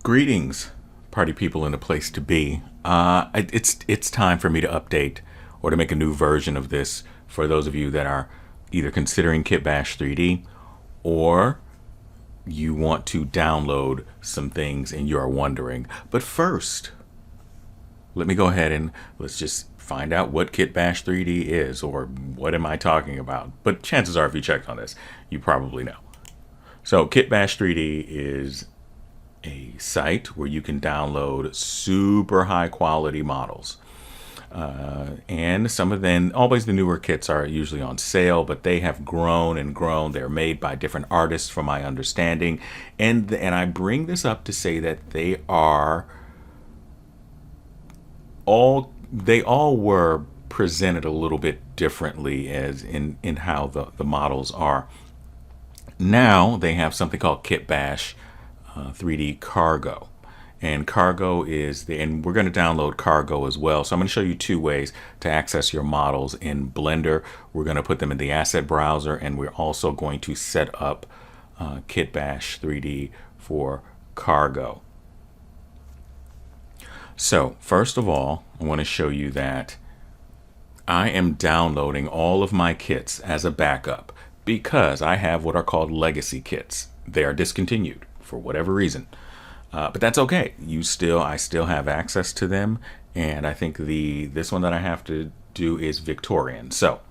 Greetings, party people in a place to be. It's time for me to update or to make a new version of this for those of you that are either considering Kitbash 3D or you want to download some things and you are wondering. But first, let me go ahead and let's just find out what Kitbash 3D is, or what am I talking about. But chances are, if you checked on this, you probably know. So Kitbash 3D is a site where you can download super high quality models. And some of them, always the newer kits are usually on sale, but they have grown and grown. They're made by different artists, from my understanding. And I bring this up to say that they all were presented a little bit differently as in how the models are. Now they have something called Kitbash 3D Cargo. And Cargo is and we're going to download Cargo as well. So I'm going to show you two ways to access your models in Blender. We're going to put them in the asset browser, and we're also going to set up Kitbash 3D for Cargo. So first of all, I want to show you that I am downloading all of my kits as a backup because I have what are called legacy kits. They are discontinued for whatever reason. But that's okay. I still have access to them, and I think this one that I have to do is Victorian. So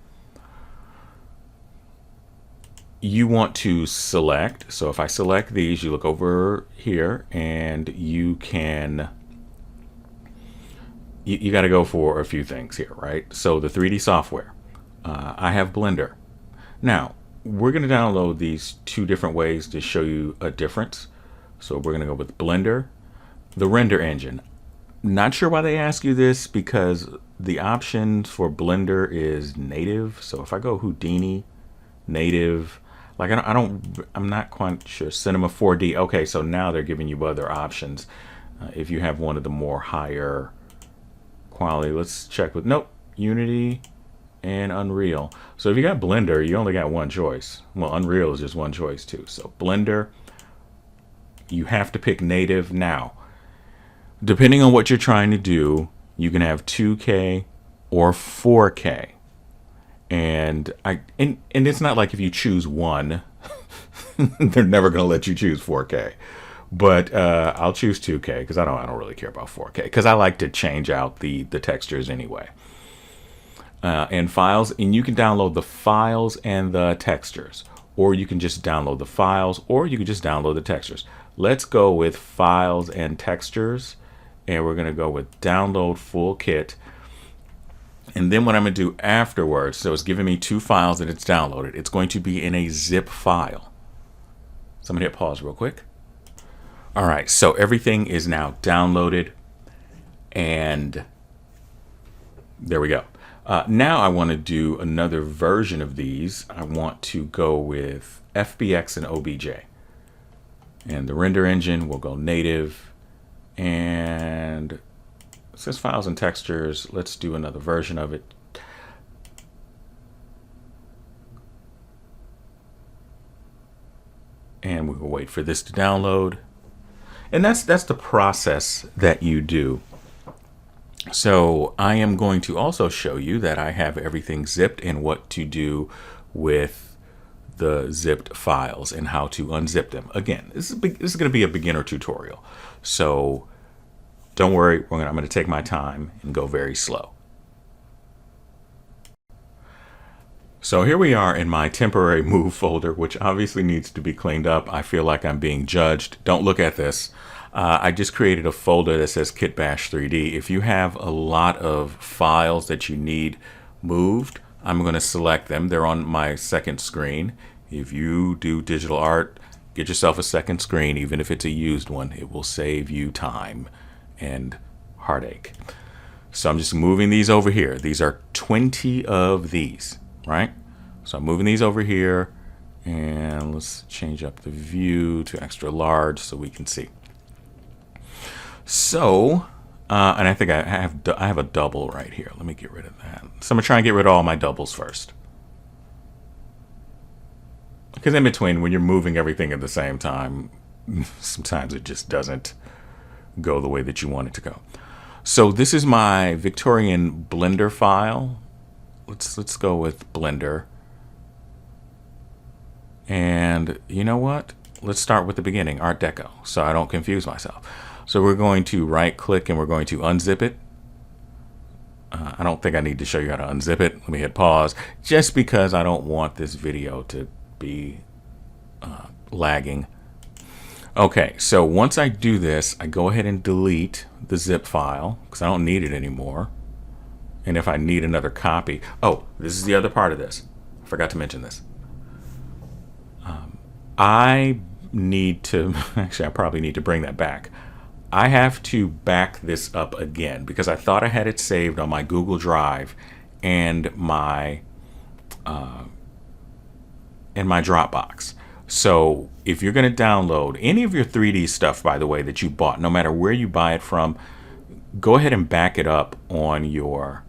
you want to select. So if I select these, you look over here, and you can. You got to go for a few things here, right? So the 3D software. I have Blender. Now we're going to download these two different ways to show you a difference. So we're going to go with Blender, the render engine. Not sure why they ask you this, because the option for Blender is native. So if I go Houdini, native, like I'm not quite sure. Cinema 4D. Okay, so now they're giving you other options. If you have one of the more higher quality, let's check with, nope, Unity and Unreal. So if you got Blender, you only got one choice. Well, Unreal is just one choice too. So Blender, you have to pick native. Now, depending on what you're trying to do, you can have 2K or 4K. And it's not like if you choose one, they're never going to let you choose 4K. But I'll choose 2K because I don't really care about 4K, because I like to change out the textures anyway. And files, and you can download the files and the textures, or you can just download the files, or you can just download the textures. Let's go with files and textures, and we're going to go with download full kit. And then what I'm going to do afterwards, so it's giving me two files that it's downloaded. It's going to be in a zip file. So I'm going to hit pause real quick. All right, so everything is now downloaded, and there we go. Now I want to do another version of these. I want to go with FBX and OBJ. And the render engine will go native. And it says files and textures. Let's do another version of it. And we will wait for this to download. And that's the process that you do. So I am going to also show you that I have everything zipped and what to do with the zipped files and how to unzip them. Again, this is going to be a beginner tutorial. So don't worry, I'm going to take my time and go very slow. So here we are in my temporary move folder, which obviously needs to be cleaned up. I feel like I'm being judged. Don't look at this. I just created a folder that says Kitbash 3D. If you have a lot of files that you need moved, I'm going to select them. They're on my second screen. If you do digital art, get yourself a second screen, even if it's a used one. It will save you time and heartache. So I'm just moving these over here. These are 20 of these, right? So I'm moving these over here, and let's change up the view to extra large so we can see. So, and I think I have a double right here. Let me get rid of that. So I'm gonna try and get rid of all my doubles first. Because in between, when you're moving everything at the same time, sometimes it just doesn't go the way that you want it to go. So this is my Victorian Blender file. Let's go with Blender. And you know what? Let's start with the beginning, Art Deco, so I don't confuse myself. So we're going to right click and we're going to unzip it. I don't think I need to show you how to unzip it. Let me hit pause, just because I don't want this video to be lagging. Okay, so once I do this, I go ahead and delete the zip file because I don't need it anymore. And if I need another copy, oh, this is the other part of this. I forgot to mention this. I need to, actually, I probably need to bring that back. I have to back this up again because I thought I had it saved on my Google Drive and my Dropbox. So if you're going to download any of your 3D stuff, by the way, that you bought, no matter where you buy it from, go ahead and back it up on your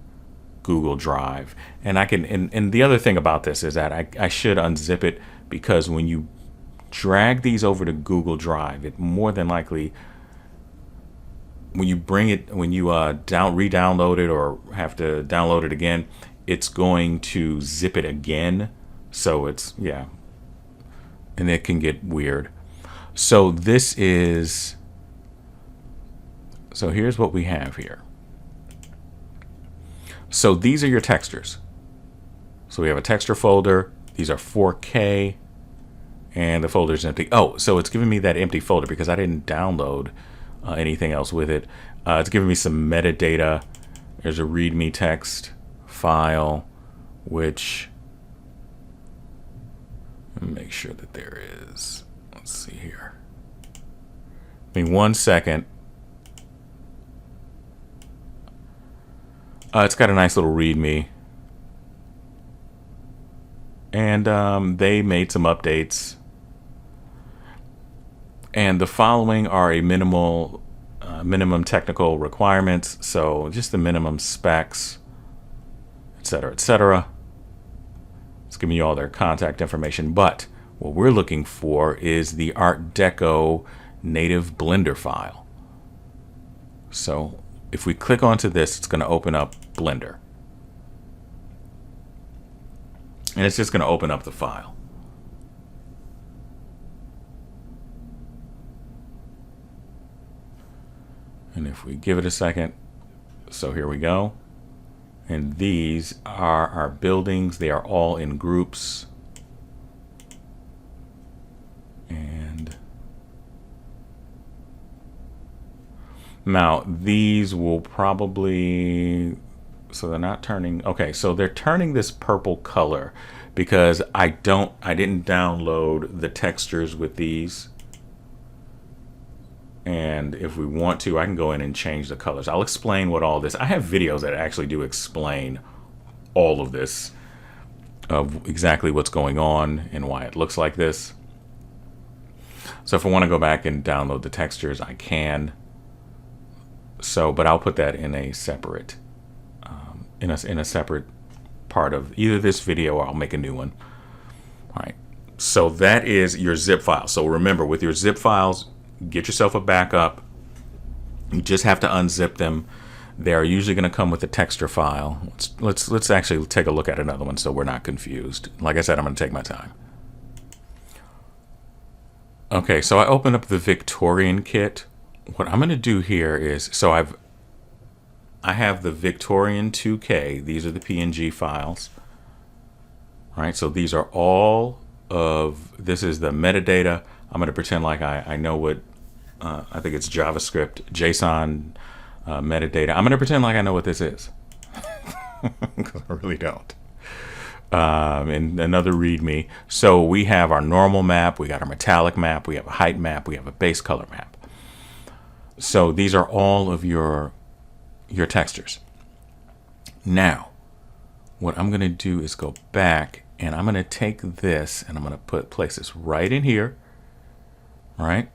Google Drive. And I can, and the other thing about this is that I should unzip it, because when you drag these over to Google Drive, it more than likely, when you bring it, when you re-download it or have to download it again, it's going to zip it again. So it's, yeah, and it can get weird. So this is, so here's what we have here. So these are your textures. So we have a texture folder. These are 4K, and the folder is empty. Oh, so it's giving me that empty folder because I didn't download anything else with it. It's giving me some metadata. There's a README text file, which, let me make sure that there is. Let's see here. Give me 1 second. It's got a nice little README. And they made some updates. And the following are a minimum technical requirements. So just the minimum specs, etc., etc. It's giving you all their contact information. But what we're looking for is the Art Deco native Blender file. So if we click onto this, it's going to open up Blender. And it's just going to open up the file. And if we give it a second, so here we go. And these are our buildings. They are all in groups. And now these will probably, so they're not turning, okay, so they're turning this purple color because I didn't download the textures with these. And if we want to, I can go in and change the colors. I'll explain what all this, I have videos that actually do explain all of this, of exactly what's going on and why it looks like this. So if I want to go back and download the textures, I can. So, but I'll put that in a separate, in a separate part of either this video, or I'll make a new one. All right. So that is your zip file. So remember, with your zip files, get yourself a backup. You just have to unzip them. They are usually going to come with a texture file. Let's actually take a look at another one so we're not confused. Like I said, I'm going to take my time. Okay, so I opened up the Victorian kit. What I'm going to do here is, so I have the Victorian 2K. These are the PNG files. All right, so these are all of, this is the metadata. I'm going to pretend like I know what, I think it's JavaScript, JSON metadata. I'm going to pretend like I know what this is. Because I really don't. And another README. So we have our normal map, we got our metallic map, we have a height map, we have a base color map. So these are all of your textures. Now, what I'm going to do is go back, and I'm going to take this and I'm going to place this right in here. All right.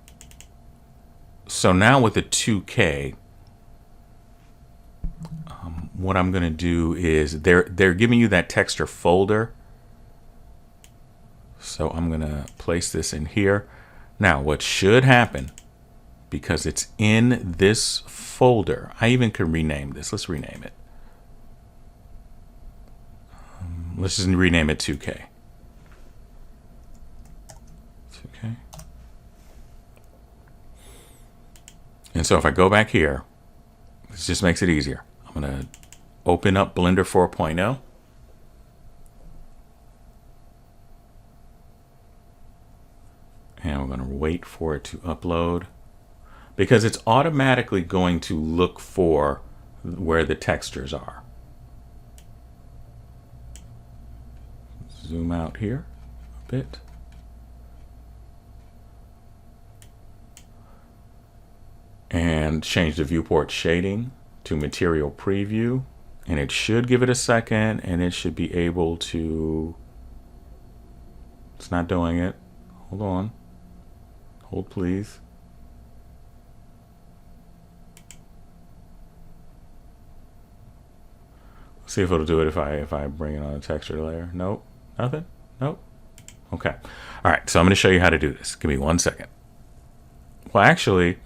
So now with the 2K, what I'm going to do is they're giving you that texture folder. So I'm going to place this in here. Now, what should happen, because it's in this folder. I even could rename this. Let's rename it. Let's just rename it 2K. 2K. And so if I go back here, this just makes it easier. I'm going to open up Blender 4.0. And we're going to wait for it to upload, because it's automatically going to look for where the textures are. Zoom out here a bit. And change the viewport shading to material preview. And it should give it a second, and it should be able to... It's not doing it. Hold on. Hold, please. See if it'll do it if I bring it on a texture layer. Nope. Nothing? Nope. Okay. All right. So I'm going to show you how to do this. Give me 1 second. Well, actually,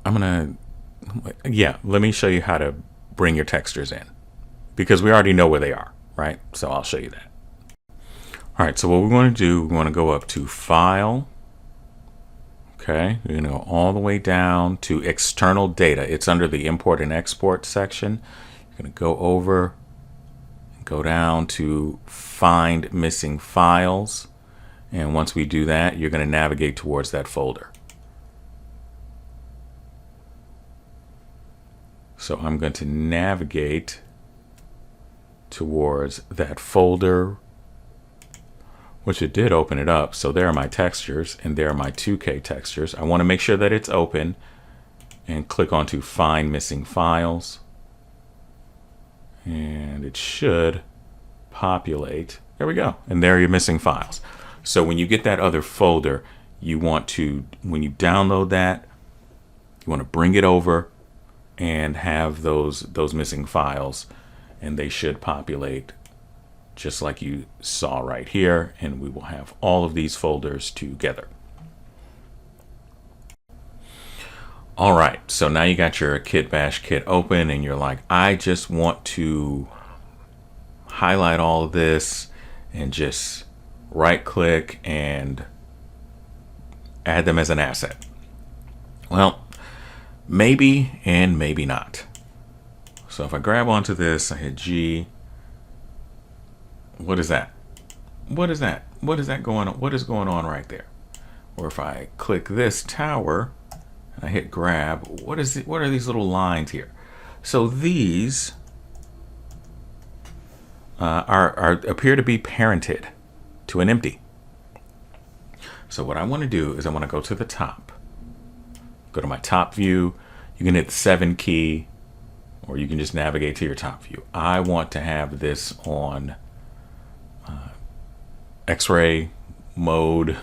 I'm going to... Yeah, let me show you how to bring your textures in, because we already know where they are, right? So I'll show you that. All right, so what we're going to do, we're going to go up to File. Okay, we're going to go all the way down to External Data. It's under the Import and Export section. You're going to go over, go down to Find Missing Files. And once we do that, you're going to navigate towards that folder. So I'm going to navigate towards that folder, which it did open it up. So there are my textures, and there are my 2K textures. I want to make sure that it's open, and click onto Find Missing Files. And it should populate. There we go. And there are your missing files. So when you get that other folder, you want to, when you download that, you want to bring it over and have those missing files, and they should populate just like you saw right here, and we will have all of these folders together. All right, so now you got your Kitbash kit open, and you're like, I just want to highlight all of this and just right click and add them as an asset. Well, maybe and maybe not. So if I grab onto this, I hit G. What is that? What is that? What is that going on? What is going on right there? Or if I click this tower and I hit grab, what is it? What are these little lines here? So these appear to be parented to an empty. So what I want to do is I want to go to the top. Go to my top view. You can hit the 7 key, or you can just navigate to your top view. I want to have this on X-ray mode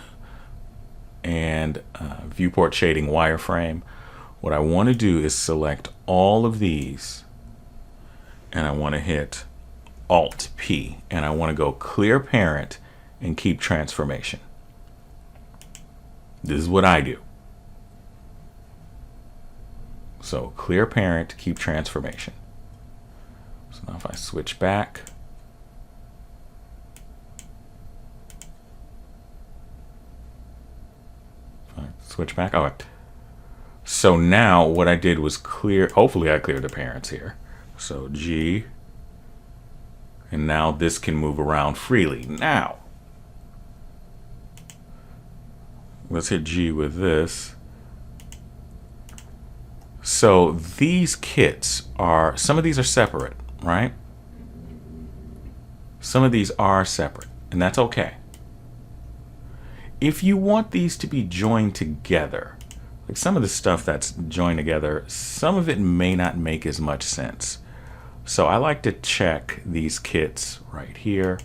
and viewport shading wireframe. What I want to do is select all of these, and I want to hit Alt P, and I want to go clear parent and keep transformation. This is what I do. So clear parent, keep transformation. So now if I switch back, all right. So now what I did was clear, hopefully I cleared the parents here. So G, and now this can move around freely. Now, let's hit G with this. So these kits are, some of these are separate, right? Some of these are separate, and that's okay. If you want these to be joined together, like some of the stuff that's joined together, some of it may not make as much sense. So I like to check these kits right here.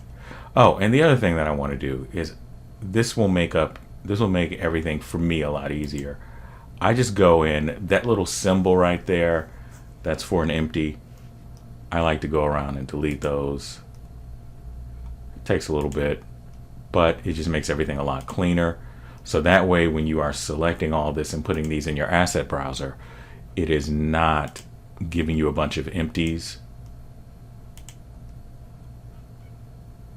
Oh, and the other thing that I want to do is this will make everything for me a lot easier. I just go in, that little symbol right there, that's for an empty. I like to go around and delete those. It takes a little bit, but it just makes everything a lot cleaner. So that way, when you are selecting all this and putting these in your asset browser, it is not giving you a bunch of empties.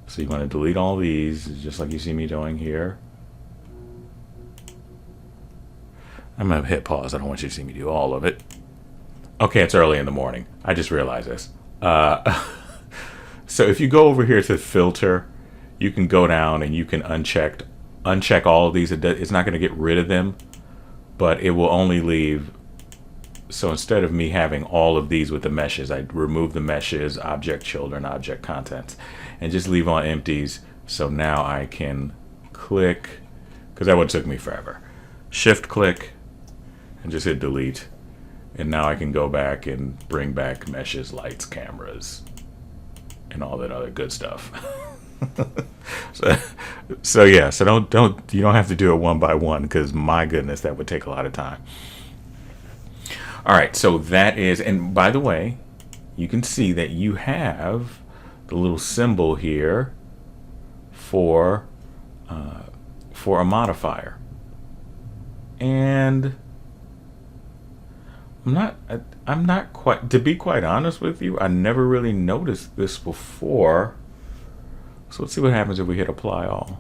So you want to delete all these, just like you see me doing here. I'm going to hit pause. I don't want you to see me do all of it. Okay, it's early in the morning. I just realized this. So if you go over here to filter, you can go down and you can uncheck all of these. It's not going to get rid of them, but it will only leave. So instead of me having all of these with the meshes, I remove the meshes, object children, object contents, and just leave on empties. So now I can click, because that would have took me forever. Shift click and just hit delete. And now I can go back and bring back meshes, lights, cameras, and all that other good stuff. so yeah, so you don't have to do it one by one, because my goodness, that would take a lot of time. All right, so that is, and by the way, you can see that you have the little symbol here for a modifier, and I'm not quite, to be quite honest with you, I never really noticed this before. So let's see what happens if we hit apply all.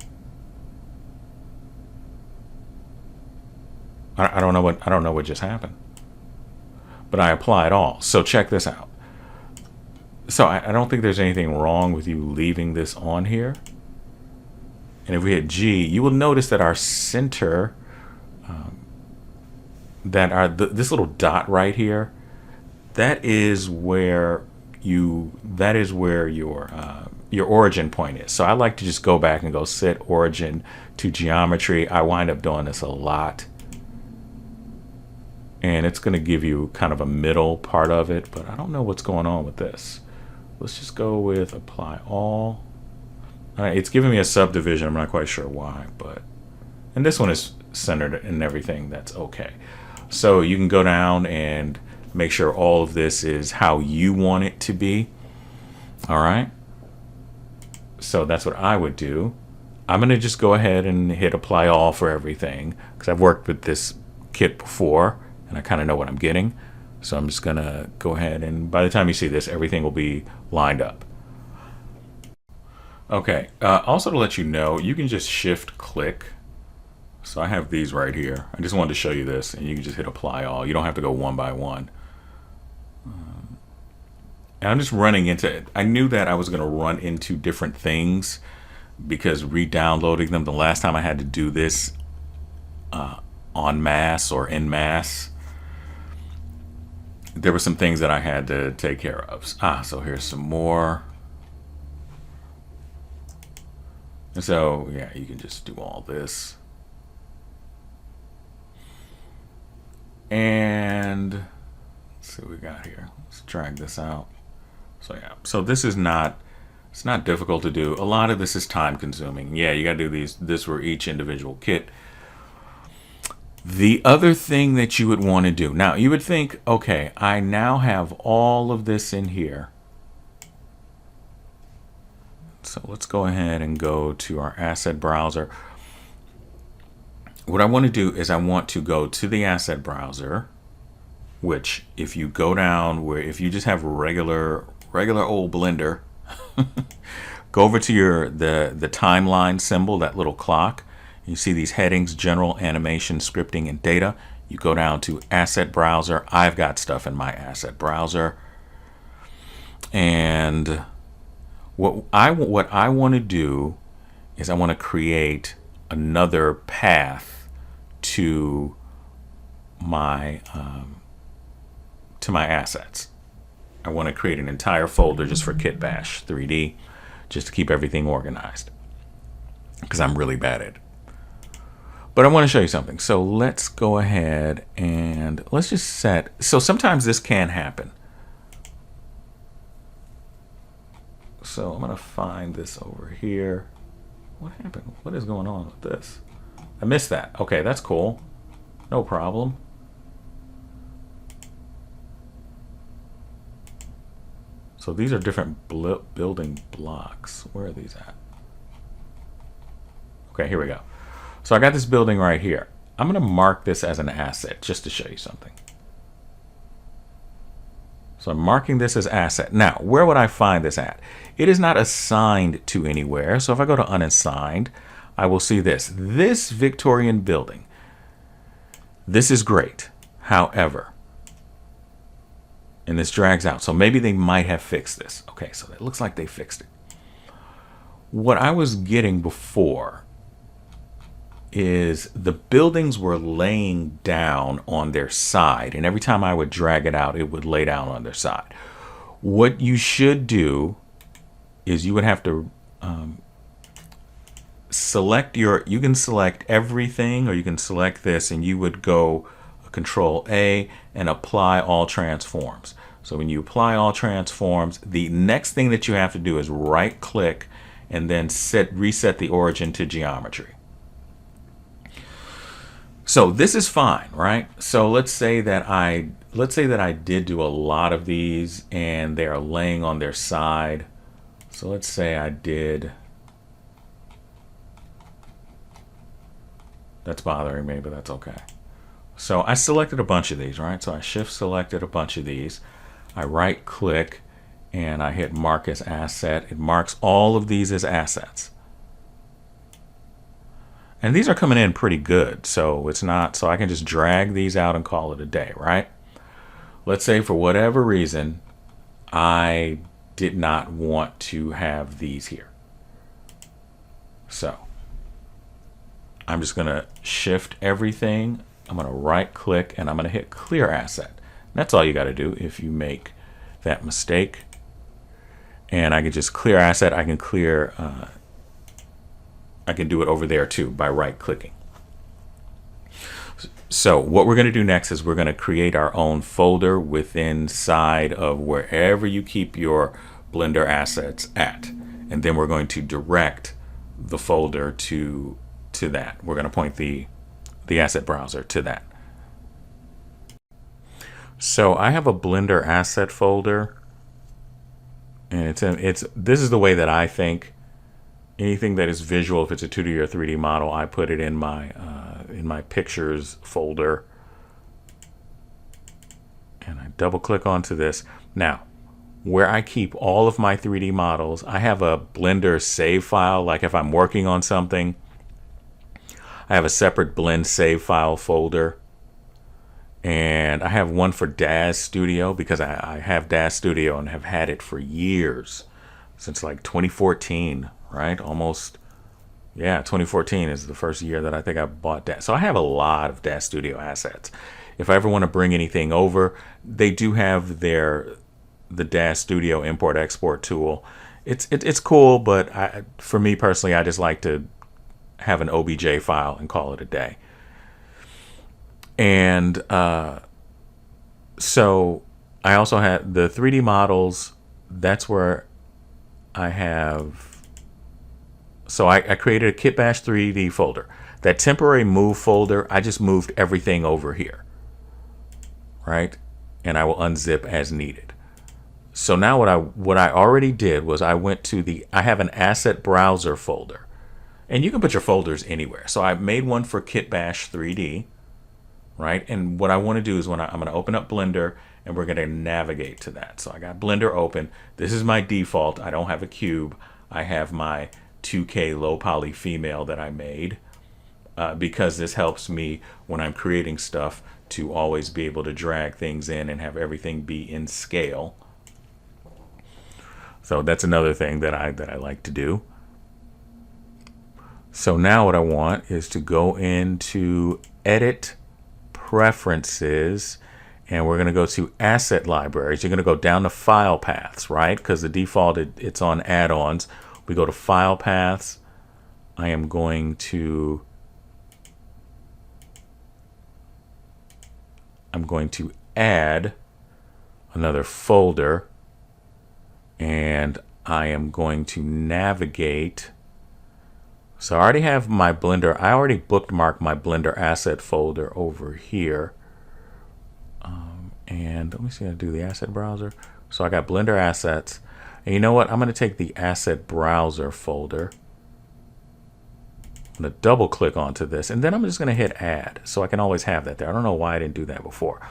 I don't know what just happened, but I applied all. So check this out. So I don't think there's anything wrong with you leaving this on here. And if we hit G, you will notice that our center, this little dot right here, that is where your origin point is. So I like to just go back and go set origin to geometry. I wind up doing this a lot, and it's going to give you kind of a middle part of it, but I don't know what's going on with this. Let's just go with apply all. It's giving me a subdivision. I'm not quite sure why, and this one is centered and everything. That's okay. So you can go down and make sure all of this is how you want it to be. All right. So that's what I would do. I'm going to just go ahead and hit apply all for everything, because I've worked with this kit before and I kind of know what I'm getting. So I'm just going to go ahead, and by the time you see this, everything will be lined up. Okay. Also, to let you know, you can just shift click. So I have these right here. I just wanted to show you this, and you can just hit apply all. You don't have to go one by one. And I'm just running into it. I knew that I was going to run into different things, because re-downloading them, the last time I had to do this en masse or en masse, there were some things that I had to take care of. So here's some more. And so, yeah, you can just do all this. And let's see what we got here. Let's drag this out. So yeah, so this is not, it's not difficult to do. A lot of this is time consuming. Yeah, you gotta do this for each individual kit. The other thing that you would want to do, now you would think, okay, I now have all of this in here. So let's go ahead and go to our asset browser. What I want to do is I want to go to the asset browser, which if you go down where, if you just have regular old Blender, go over to the timeline symbol, that little clock. You see these headings: general, animation, scripting, and data. You go down to asset browser. I've got stuff in my asset browser, and what I want to do is I want to create another path to my assets. I want to create an entire folder just for Kitbash 3D, just to keep everything organized, because I'm really bad at it. But I want to show you something. So let's go ahead and let's just set. So sometimes this can happen. So I'm going to find this over here. What happened? What is going on with this? I missed that. Okay, that's cool. No problem. So these are different building blocks. Where are these at? Okay, here we go. So I got this building right here. I'm going to mark this as an asset just to show you something. So I'm marking this as asset. Now, where would I find this at? It is not assigned to anywhere. So if I go to unassigned, I will see this. This Victorian building. This is great. However, and this drags out. So maybe they might have fixed this. Okay, so it looks like they fixed it. What I was getting before is the buildings were laying down on their side, and every time I would drag it out, it would lay down on their side. What you should do is you would have to select you can select everything, or you can select this, and you would go Control A and apply all transforms. So when you apply all transforms, the next thing that you have to do is right click and then reset the origin to geometry. So this is fine, right? So let's say that I did do a lot of these and they are laying on their side. So let's say I did. That's bothering me, but that's okay. So I selected a bunch of these, right? So I shift selected a bunch of these. I right click and I hit mark as asset. It marks all of these as assets. And these are coming in pretty good, so it's not, so I can just drag these out and call it a day, right? Let's say for whatever reason, I did not want to have these here. So I'm just gonna shift everything. I'm gonna right click and I'm gonna hit clear asset. That's all you gotta do if you make that mistake. And I can just clear asset. I can clear, I can do it over there too by right clicking. So what we're going to do next is we're going to create our own folder inside of wherever you keep your Blender assets at. And then we're going to direct the folder to that. We're going to point the asset browser to that. So I have a Blender asset folder, and this is the way that I think. Anything that is visual, if it's a 2D or 3D model, I put it in my pictures folder, and I double click onto this. Now, where I keep all of my 3D models, I have a Blender save file. Like if I'm working on something, I have a separate blend save file folder, and I have one for DAZ Studio because I have DAZ Studio and have had it for years, since like 2014. Right? Almost, yeah, 2014 is the first year that I think I bought DAZ. So I have a lot of DAZ Studio assets. If I ever want to bring anything over, they do have the DAZ Studio import export tool. It's cool, but for me personally, I just like to have an OBJ file and call it a day. And so I also have the 3D models. That's where I have. So I created a Kitbash 3D folder. That temporary move folder, I just moved everything over here, right? And I will unzip as needed. So now what I already did was I went to I have an asset browser folder, and you can put your folders anywhere. So I made one for Kitbash 3D, right? And what I want to do is I'm going to open up Blender, and we're going to navigate to that. So I got Blender open. This is my default. I don't have a cube. I have my 2K low poly female that I made because this helps me when I'm creating stuff to always be able to drag things in and have everything be in scale. So that's another thing that I like to do. So now what I want is to go into Edit Preferences, and we're going to go to Asset Libraries. You're going to go down to File Paths, right? Because the default it's on add-ons. We go to File Paths. I am going to add another folder, and I am going to navigate. So I already have my Blender. I already bookmarked my Blender asset folder over here. And let me see how to do the asset browser. So I got Blender assets. And you know what? I'm going to take the asset browser folder. I'm going to double click onto this, and then I'm just going to hit add, so I can always have that there. I don't know why I didn't do that before.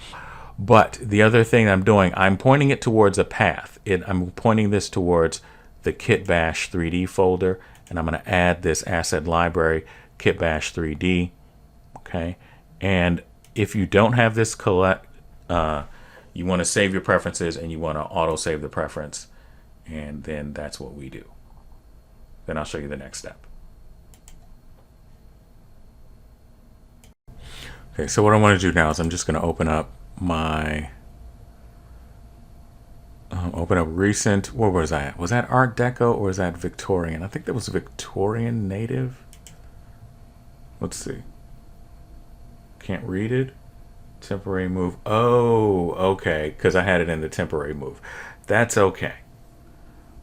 But the other thing I'm doing, I'm pointing it towards a path. I'm pointing this towards the Kitbash 3D folder, and I'm going to add this asset library, Kitbash 3D. Okay, and if you don't have this you want to save your preferences, and you want to auto save the preference, and then that's what we do. Then I'll show you the next step. Okay, so what I want to do now is I'm just going to open up my recent. Where was I at? Was that Art Deco or was that Victorian? I think that was Victorian native. Let's see. Can't read it. Temporary move. Oh, okay, because I had it in the temporary move. That's okay.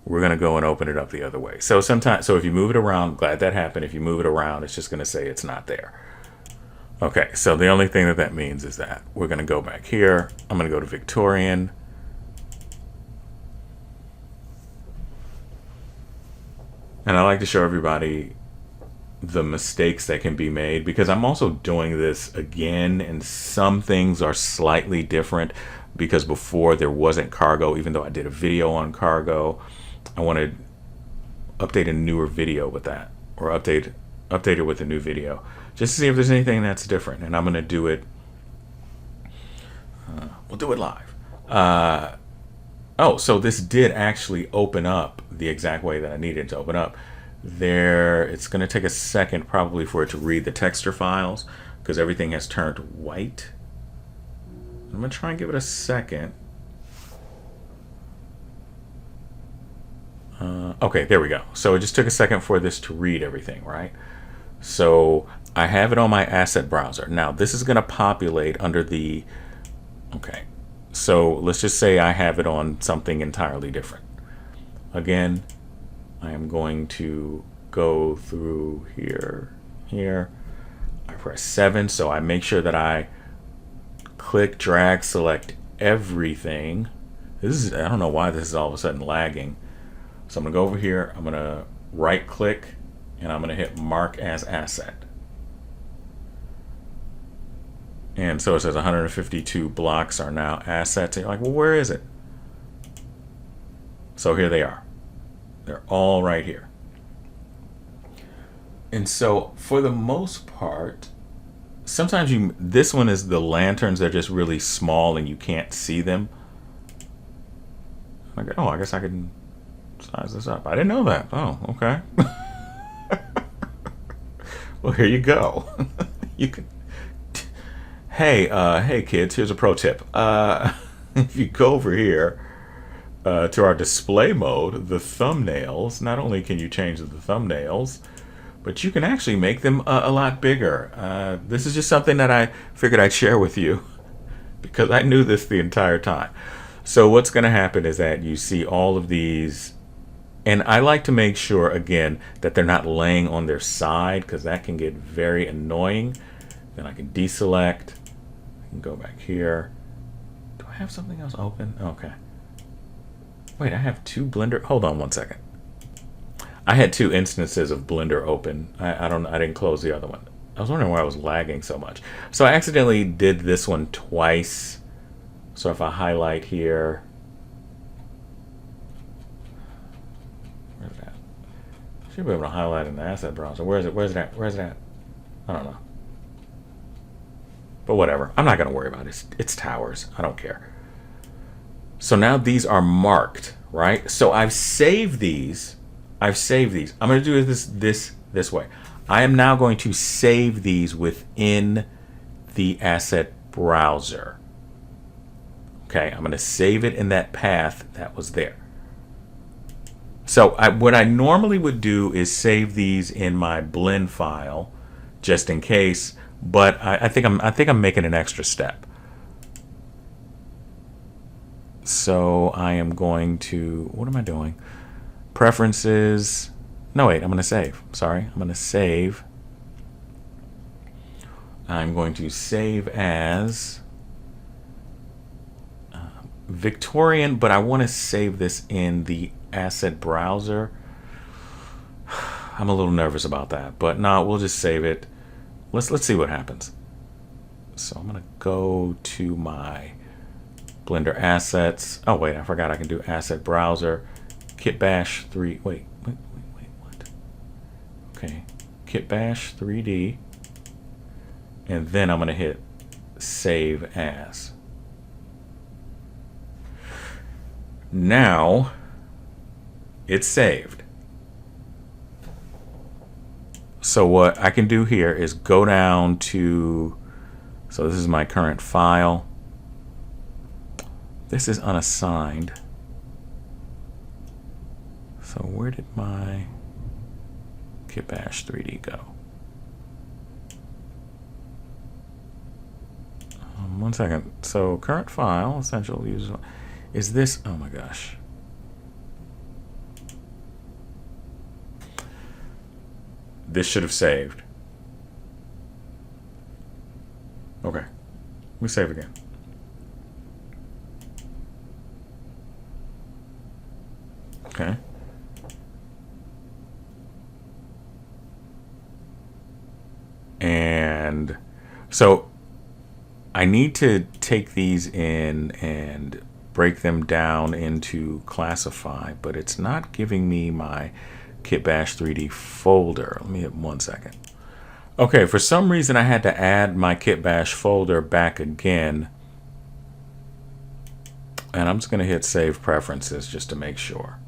We're going to go and open it up the other way. So if you move it around, glad that happened. If you move it around, it's just going to say it's not there. Okay, so the only thing that means is that we're going to go back here. I'm going to go to Victorian. And I like to show everybody the mistakes that can be made, because I'm also doing this again, and some things are slightly different because before there wasn't cargo, even though I did a video on cargo. I want to update a newer video with that, or update it with a new video, just to see if there's anything that's different. And I'm going to do it. We'll do it live. Oh, so this did actually open up the exact way that I needed it to open up. There, it's going to take a second probably for it to read the texture files, because everything has turned white. I'm going to try and give it a second. Okay, there we go. So it just took a second for this to read everything, right? So I have it on my asset browser. Now this is going to populate under the, okay, so let's just say I have it on something entirely different. Again, I am going to go through here. I press 7, so I make sure that I click, drag, select everything. I don't know why this is all of a sudden lagging. So I'm going to go over here, I'm going to right click, and I'm going to hit mark as asset. And so it says 152 blocks are now assets. And you're like, well, where is it? So here they are. They're all right here. And so for the most part, sometimes this one is the lanterns. They're just really small and you can't see them. Oh, I guess I can size this up. I didn't know that. Oh, okay. Well, here you go. You can. Hey kids, here's a pro tip. If you go over here to our display mode, the thumbnails, not only can you change the thumbnails, but you can actually make them a lot bigger. This is just something that I figured I'd share with you because I knew this the entire time. So what's going to happen is that you see all of these, and I like to make sure, again, that they're not laying on their side, because that can get very annoying. Then I can deselect. I can go back here. Do I have something else open? Okay. Wait, I have two Blender. Hold on one second. I had two instances of Blender open. I didn't close the other one. I was wondering why I was lagging so much. So I accidentally did this one twice. So if I highlight here, where's that? Should be able to highlight in the asset browser. Where is it? Where's that? Where's that? I don't know. But whatever. I'm not going to worry about it. It's towers. I don't care. So now these are marked, right? So I've saved these. I'm going to do this way. I am now going to save these within the asset browser. Okay, I'm going to save it in that path that was there. So what I normally would do is save these in my blend file, just in case. But I think I'm making an extra step. So I am going to, what am I doing? Preferences. No, wait, I'm going to save. Sorry, I'm going to save. I'm going to save as Victorian, but I want to save this in the asset browser. I'm a little nervous about that, but no, we'll just save it. Let's see what happens. So I'm gonna go to my Blender assets. Oh wait, I forgot I can do asset browser. Kitbash 3. Wait, what? Okay, Kitbash 3D, and then I'm gonna hit save as. Now it's saved. So what I can do here is go down to, so this is my current file. This is unassigned. So where did my Kitbash 3D go? 1 second. So current file, essential user, is this, oh my gosh. This should have saved. Okay, let me save again. Okay. And so I need to take these in and break them down into classify, but it's not giving me my Kitbash 3D folder. Let me hit 1 second. Okay, for some reason I had to add my Kitbash folder back again. And I'm just going to hit save preferences just to make sure.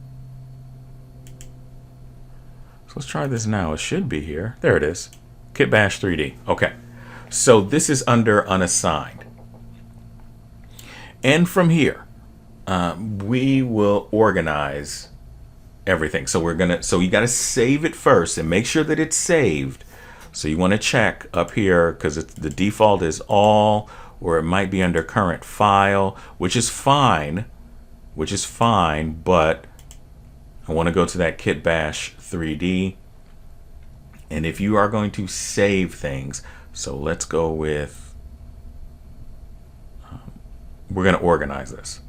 So let's try this now. It should be here. There it is. Kitbash 3D. Okay. So this is under unassigned. And from here, we will organize everything. So you got to save it first and make sure that it's saved. So you want to check up here because the default is all, or it might be under current file, which is fine, but I want to go to that Kitbash 3D. And if you are going to save things, so let's go with, we're going to organize this.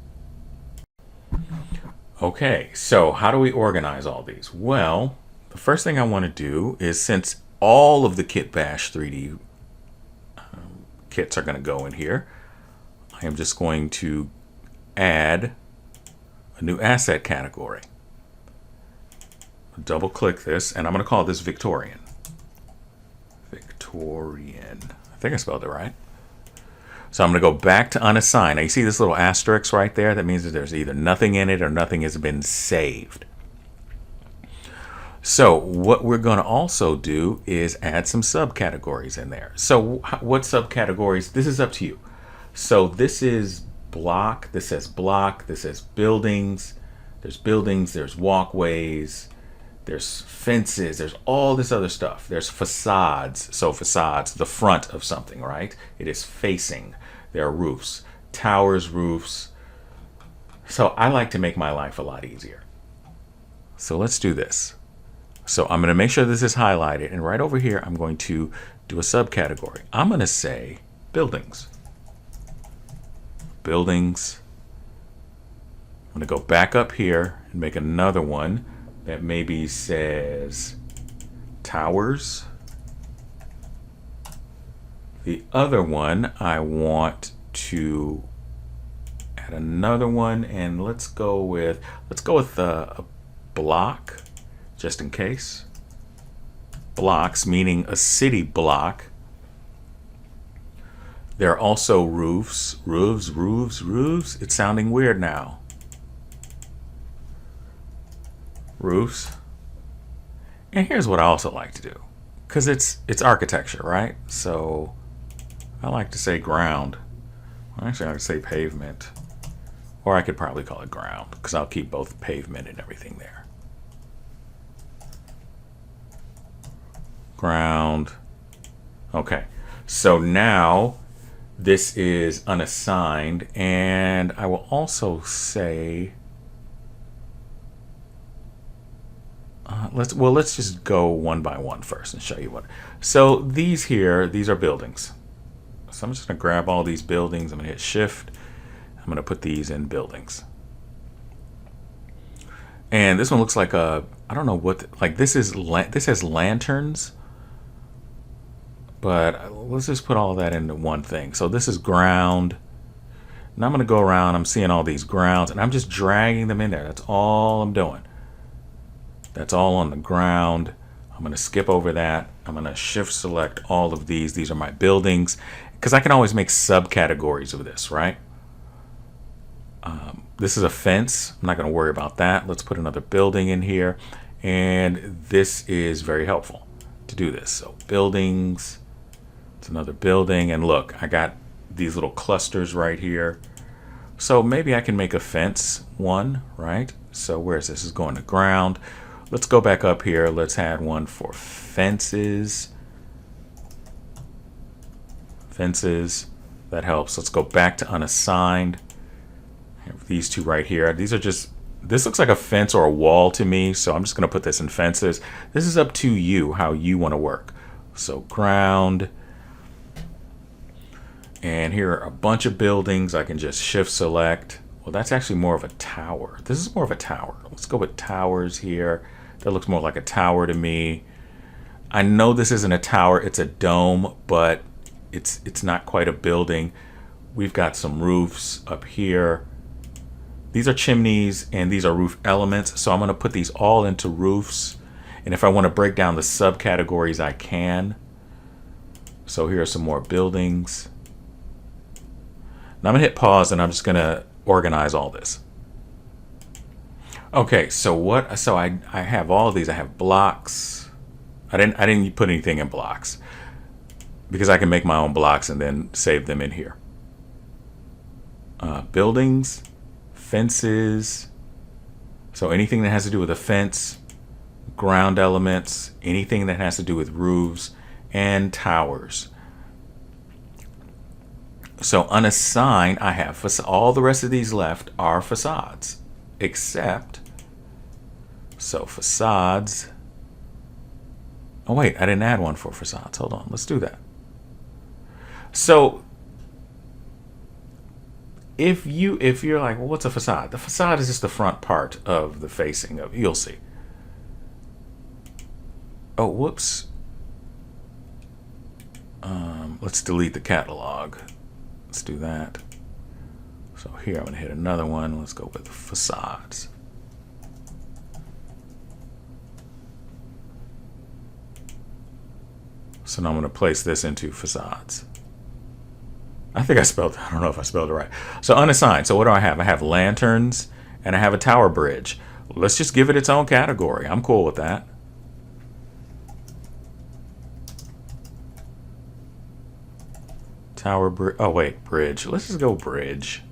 Okay, so how do we organize all these? Well, the first thing I want to do is, since all of the Kitbash 3D kits are going to go in here, I am just going to add a new asset category. Double click this, and I'm going to call this Victorian. Victorian. I think I spelled it right. So I'm going to go back to unassigned. Now you see this little asterisk right there? That means that there's either nothing in it or nothing has been saved. So what we're going to also do is add some subcategories in there. So what subcategories? This is up to you. So this is block. This says block. This says buildings. There's walkways. There's fences. There's all this other stuff. There's facades. So facades, the front of something, right? It is facing. There are roofs, towers, roofs. So I like to make my life a lot easier. So let's do this. So I'm going to make sure this is highlighted, and right over here I'm going to do a subcategory. I'm going to say buildings. Buildings. I'm going to go back up here and make another one that maybe says towers. The other one I want to add another one, and let's go with a block, just in case. Blocks, meaning a city block. There are also roofs. Roofs. It's sounding weird now. Roofs. And here's what I also like to do, because it's architecture, right? So I like to say ground. Well, actually I like to say pavement, or I could probably call it ground, because I'll keep both pavement and everything there. Ground. Okay, so now this is unassigned, and I will also say let's just go one by one first and show you what. So these are buildings. So I'm just going to grab all these buildings. I'm going to hit shift. I'm going to put these in buildings. And this one looks like a, I don't know what, like this has lanterns, but let's just put all of that into one thing. So this is ground. And I'm going to go around, I'm seeing all these grounds, and I'm just dragging them in there. That's all I'm doing. That's all on the ground. I'm going to skip over that. I'm going to shift select all of these. These are my buildings, because I can always make subcategories of this, right? This is a fence. I'm not going to worry about that. Let's put another building in here. And this is very helpful to do this. So buildings, it's another building. And look, I got these little clusters right here. So maybe I can make a fence one, right? So where is this? This is going to ground. Let's go back up here. Let's add one for fences. Fences, that helps. Let's go back to unassigned. I have these two right here. These are just, this looks like a fence or a wall to me, so I'm just going to put this in fences. This is up to you, how you want to work. So ground. And here are a bunch of buildings. I can just shift select. Well, that's actually more of a tower. This is more of a tower. Let's go with towers here. That looks more like a tower to me. I know this isn't a tower, it's a dome, but it's not quite a building. We've got some roofs up here. These are chimneys and these are roof elements. So I'm going to put these all into roofs. And if I want to break down the subcategories, I can. So here are some more buildings. Now I'm going to hit pause and I'm just going to organize all this. Okay, so I have all of these. I have blocks. I didn't put anything in blocks because I can make my own blocks and then save them in here. Buildings, fences. So anything that has to do with a fence, ground elements, anything that has to do with roofs, and towers. So unassigned, I have all the rest of these left are facades, except, so facades. Oh wait, I didn't add one for facades. Hold on, let's do that. So if you're like, well, what's a facade? The facade is just the front part of the facing of, you'll see. Oh, whoops. Let's delete the catalog. Let's do that. So here I'm going to hit another one. Let's go with facades. So now I'm going to place this into facades. I think I don't know if I spelled it right. So unassigned. So what do I have? I have lanterns and I have a tower bridge. Let's just give it its own category. I'm cool with that. Tower bridge. Oh wait, bridge. Let's just go bridge.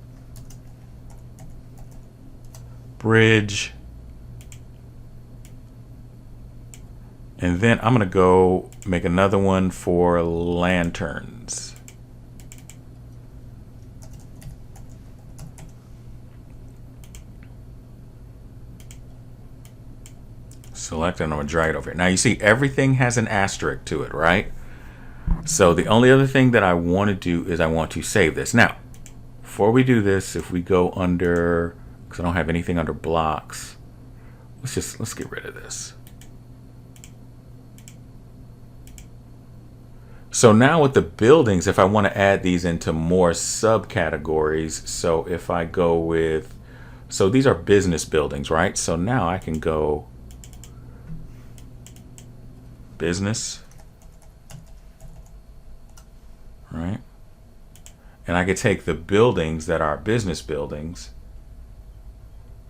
Bridge. And then I'm going to go make another one for lanterns. Select and I'm going to drag it over here. Now you see everything has an asterisk to it, right? So the only other thing that I want to do is I want to save this. Now, before we do this, if we go under, because I don't have anything under blocks, let's get rid of this. So now with the buildings, if I want to add these into more subcategories, so if I go with, so these are business buildings, right? So now I can go business, right? And I could take the buildings that are business buildings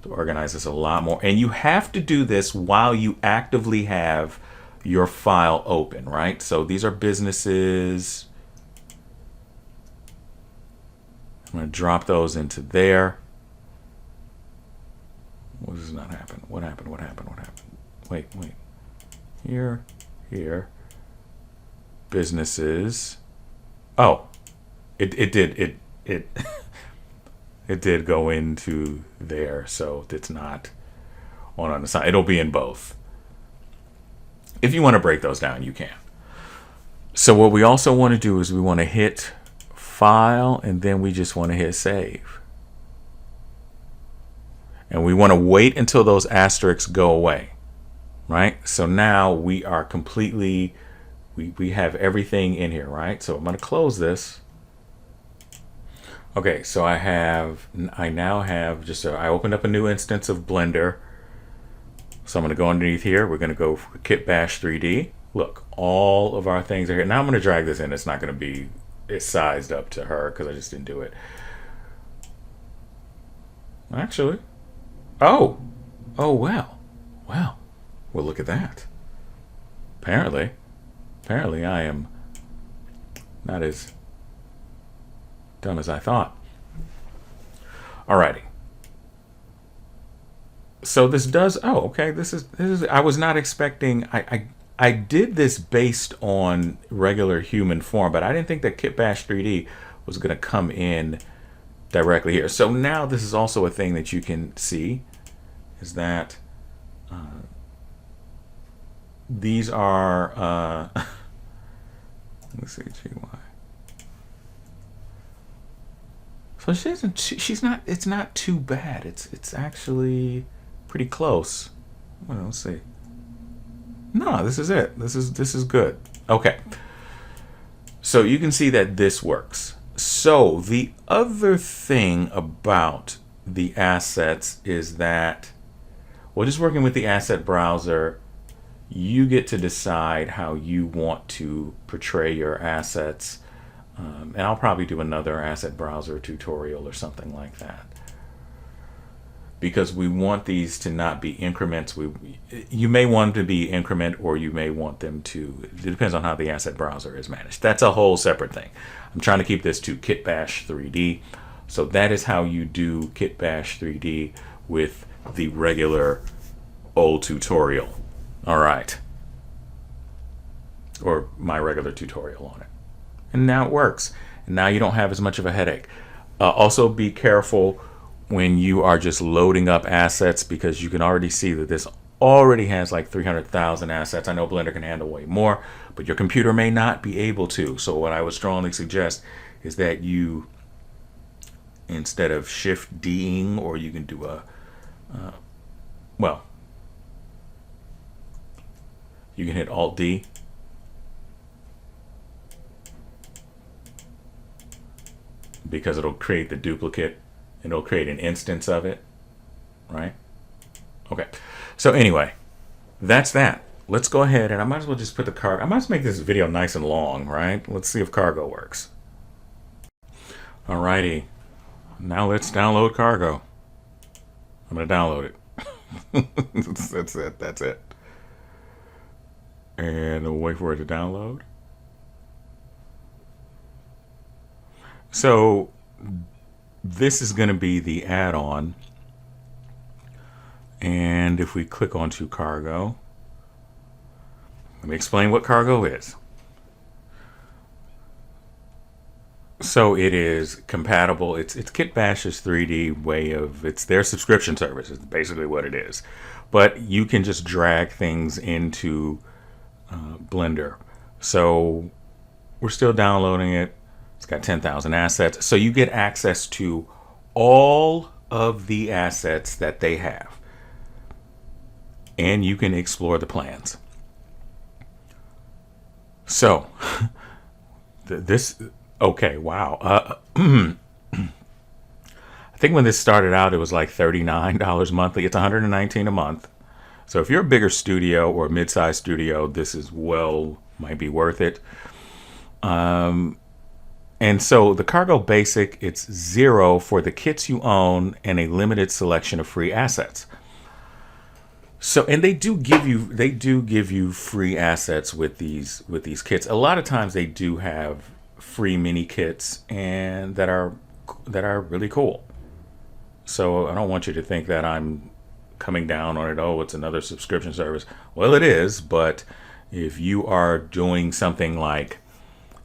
to organize this a lot more. And you have to do this while you actively have your file open, right? So these are businesses. I'm going to drop those into there. What does not happen? What happened? What happened? What happened? Wait. Here. Businesses. Oh, it did it did go into there, so it's not on the side. It'll be in both. If you want to break those down, you can. So what we also want to do is we want to hit File, and then we just want to hit Save. And we want to wait until those asterisks go away, right? So now we are completely, we have everything in here, right? So I'm going to close this. Okay, so I now have I opened up a new instance of Blender. So I'm going to go underneath here. We're going to go for Kitbash 3D. Look, all of our things are here. Now I'm going to drag this in. It's not going to be, it's sized up to her because I just didn't do it. Actually, oh, well, well, look at that. Apparently I am not as dumb as I thought. Alrighty. So this does, oh, okay, this is, I was not expecting, I did this based on regular human form, but I didn't think that Kitbash 3D was going to come in directly here. So now this is also a thing that you can see, is that these are, let's see, GY. So she's not, it's not too bad. It's actually pretty close. Well, let's see. No, this is it. This is good. Okay. So you can see that this works. So the other thing about the assets is that, well, just working with the asset browser, you get to decide how you want to portray your assets. And I'll probably do another asset browser tutorial or something like that, because we want these to not be increments. You may want them to be increment, or you may want them to, it depends on how the asset browser is managed. That's a whole separate thing. I'm trying to keep this to Kitbash 3D. So that is how you do Kitbash 3D with the regular old tutorial. All right. Or my regular tutorial on it. And now it works. And now you don't have as much of a headache. Also be careful when you are just loading up assets, because you can already see that this already has like 300,000 assets. I know Blender can handle way more, but your computer may not be able to. So what I would strongly suggest is that you, instead of Shift D'ing, or you can do well, you can hit Alt D. Because it'll create the duplicate, and it'll create an instance of it, right? Okay, so anyway, that's that. Let's go ahead, and I might as well just put the cargo. I might as well make this video nice and long, right? Let's see if cargo works. Alrighty, now let's download cargo. I'm gonna download it. That's it. And we'll wait for it to download. So this is going to be the add-on, and if we click onto cargo, let me explain what cargo is. So it is compatible. It's Kitbash's 3D way of, it's their subscription service is basically what it is, but you can just drag things into Blender. So we're still downloading it. It's got 10,000 assets. So you get access to all of the assets that they have, and you can explore the plans. So this, okay, wow. I think when this started out, it was like $39 monthly. It's $119 a month. So if you're a bigger studio or a mid-sized studio, this is might be worth it. And so the Cargo Basic, it's $0 for the kits you own and a limited selection of free assets. So, and they do give you free assets with these kits. A lot of times they do have free mini kits and that are really cool. So I don't want you to think that I'm coming down on it. Oh, it's another subscription service. Well, it is, but if you are doing something like,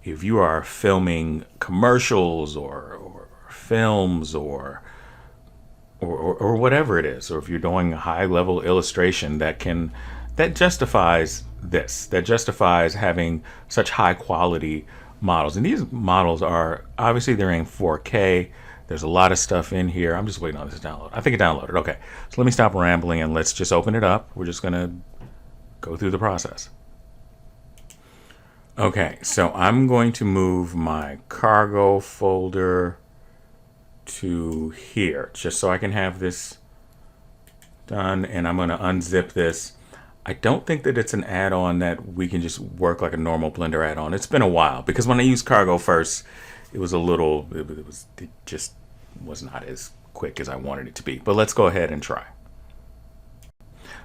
if you are filming commercials or films or whatever it is, or if you're doing a high level illustration, that justifies this, that justifies having such high quality models. And these models are obviously, they're in 4K, There's a lot of stuff in here. I'm just waiting on this to download. I think it downloaded. Okay, so let me stop rambling and let's just open it up. We're just gonna go through the process. Okay, so I'm going to move my cargo folder to here just so I can have this done, and I'm going to unzip this. I don't think that it's an add-on that we can just work like a normal Blender add-on. It's been a while because when I used Cargo first, it was it just was not as quick as I wanted it to be. But let's go ahead and try.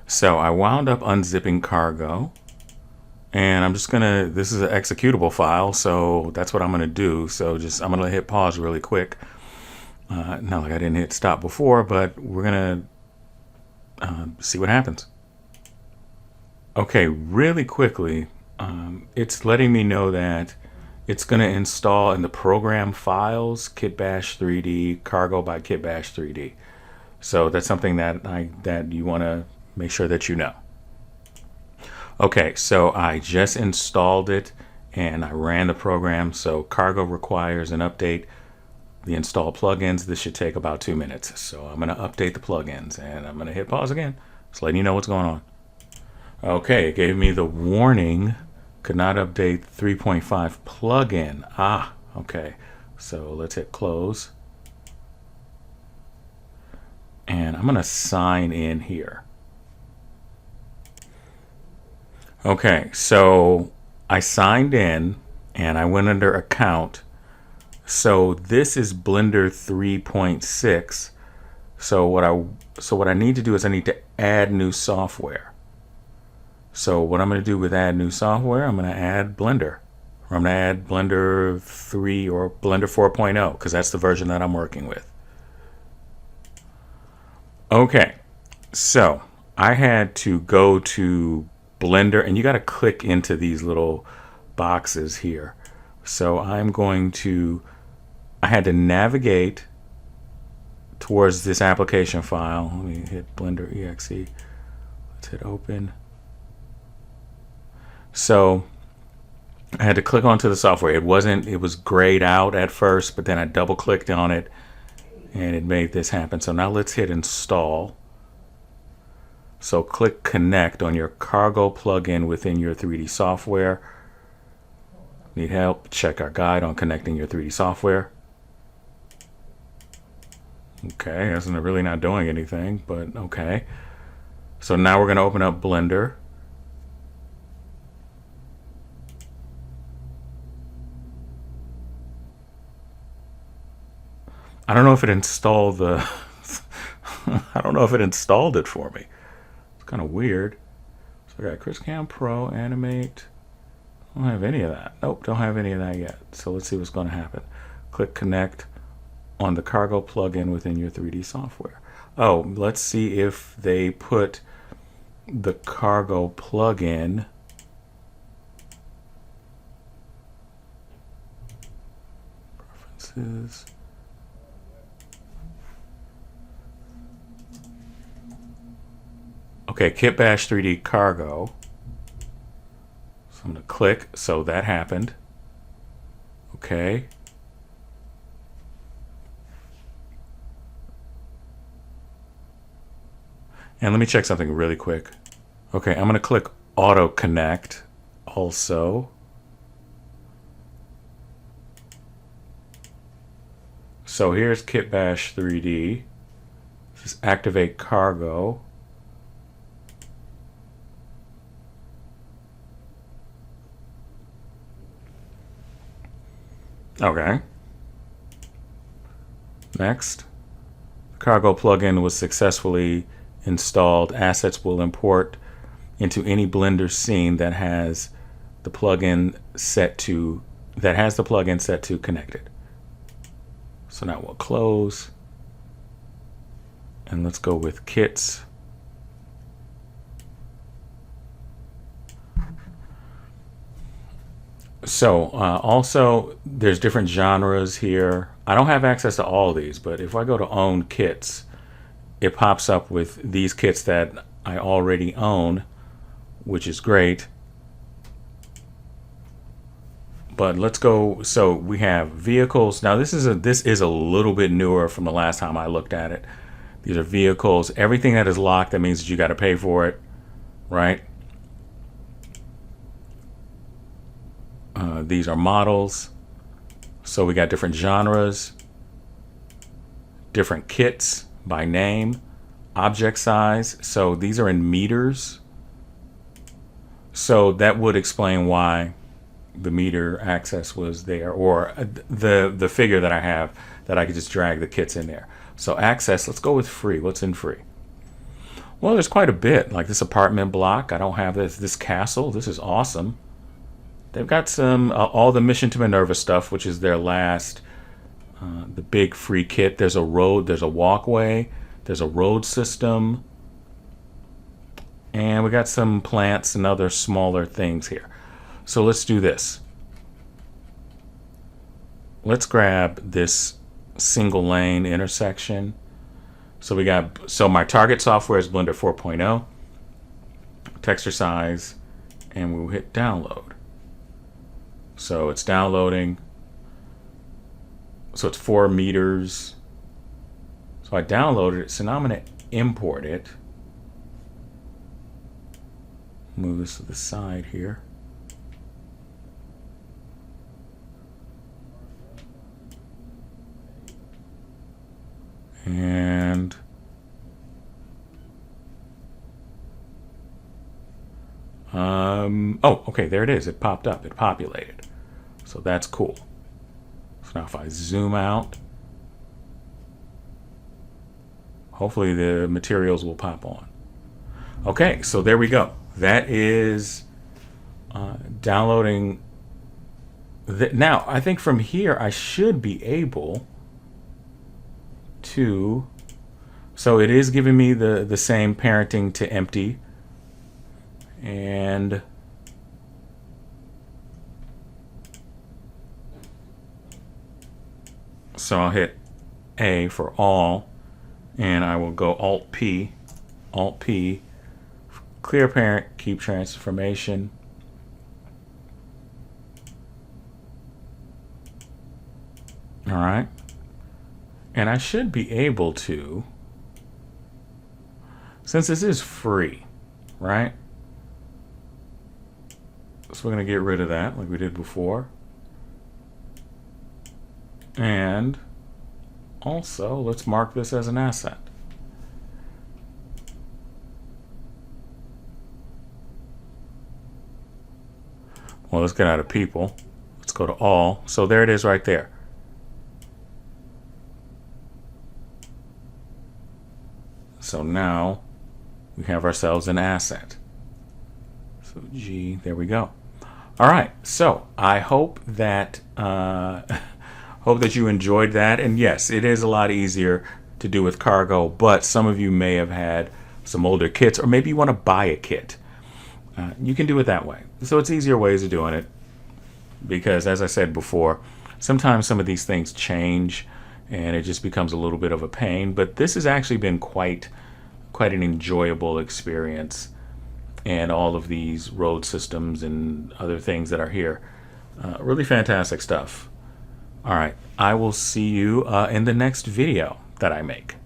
So I wound up unzipping Cargo, and I'm just gonna, this is an executable file, so that's what I'm gonna do. So I'm gonna hit pause really quick. Not like I didn't hit stop before, but we're gonna see what happens. Okay, really quickly, it's letting me know that it's going to install in the program files Kitbash 3D, Cargo by Kitbash 3D. So that's something that you want to make sure that you know. Okay, so I just installed it and I ran the program. So Cargo requires an update. The install plugins, this should take about 2 minutes. So I'm going to update the plugins and I'm going to hit pause again. Just letting you know what's going on. Okay, it gave me the warning, could not update 3.5 plugin. Okay. So let's hit close. And I'm going to sign in here. Okay, so I signed in and I went under account. So this is Blender 3.6. So what I need to do is I need to add new software. So what I'm going to do with add new software, I'm going to add Blender. Or I'm going to add Blender 3 or Blender 4.0 because that's the version that I'm working with. Okay, so I had to go to Blender, and you got to click into these little boxes here. So I had to navigate towards this application file. Let me hit Blender exe. Let's hit open. So I had to click onto the software. It was grayed out at first, but then I double clicked on it and it made this happen. So now let's hit install. So click connect on your Cargo plugin within your 3D software. Need help? Check our guide on connecting your 3D software. Okay, that's really not doing anything, but okay. So now we're going to open up Blender. I don't know if it installed the I don't know if it installed it for me. It's kind of weird. So I got ChrisCam Pro, Animate. I don't have any of that. Nope, don't have any of that yet. So let's see what's going to happen. Click connect on the Cargo plugin within your 3D software. Oh, let's see if they put the Cargo plugin preferences. Okay, Kitbash 3D Cargo. So I'm going to click. So that happened. Okay. And let me check something really quick. Okay, I'm going to click Auto Connect also. So here's Kitbash 3D. Just activate Cargo. Okay. Next. The Cargo plugin was successfully installed. Assets will import into any Blender scene that has the plugin set to connected. So now we'll close. And let's go with kits. So also there's different genres here. I don't have access to all these, but if I go to own kits, it pops up with these kits that I already own, which is great. But let's go. So we have vehicles. Now this is a little bit newer from the last time I looked at it. These are vehicles. Everything that is locked, that means that you got to pay for it, right? These are models. So we got different genres, different kits by name, object size. So these are in meters. So that would explain why the meter access was there, or the figure that I have that I could just drag the kits in there. So access, let's go with free. What's in free? Well, there's quite a bit, like this apartment block. I don't have this castle. This is awesome. They've got some all the Mission to Minerva stuff, which is their last the big free kit. There's a road, there's a walkway, there's a road system, and we got some plants and other smaller things here. So let's do this. Let's grab this single lane intersection. So my target software is Blender 4.0, texture size, and we'll hit download. So it's downloading. So it's 4 meters. So I downloaded it. So now I'm going to import it. Move this to the side here. And oh, okay, there it is. It popped up. It populated. So that's cool. So now if I zoom out, hopefully the materials will pop on. Okay, so there we go. That is downloading. Now, I think from here I should be able to, so it is giving me the same parenting to empty, and so I'll hit A for all, and I will go Alt P, clear parent, keep transformation. All right. And I should be able to, since this is free, right? So we're going to get rid of that like we did before. And also, let's mark this as an asset. Well, let's get out of people. Let's go to all. So there it is right there. So now we have ourselves an asset. So G, there we go. All right. So I hope that you enjoyed that. And yes, it is a lot easier to do with Cargo, but some of you may have had some older kits, or maybe you want to buy a kit. You can do it that way. So it's easier ways of doing it, because as I said before, sometimes some of these things change and it just becomes a little bit of a pain. But this has actually been quite an enjoyable experience, and all of these road systems and other things that are here, really fantastic stuff. All right, I will see you in the next video that I make.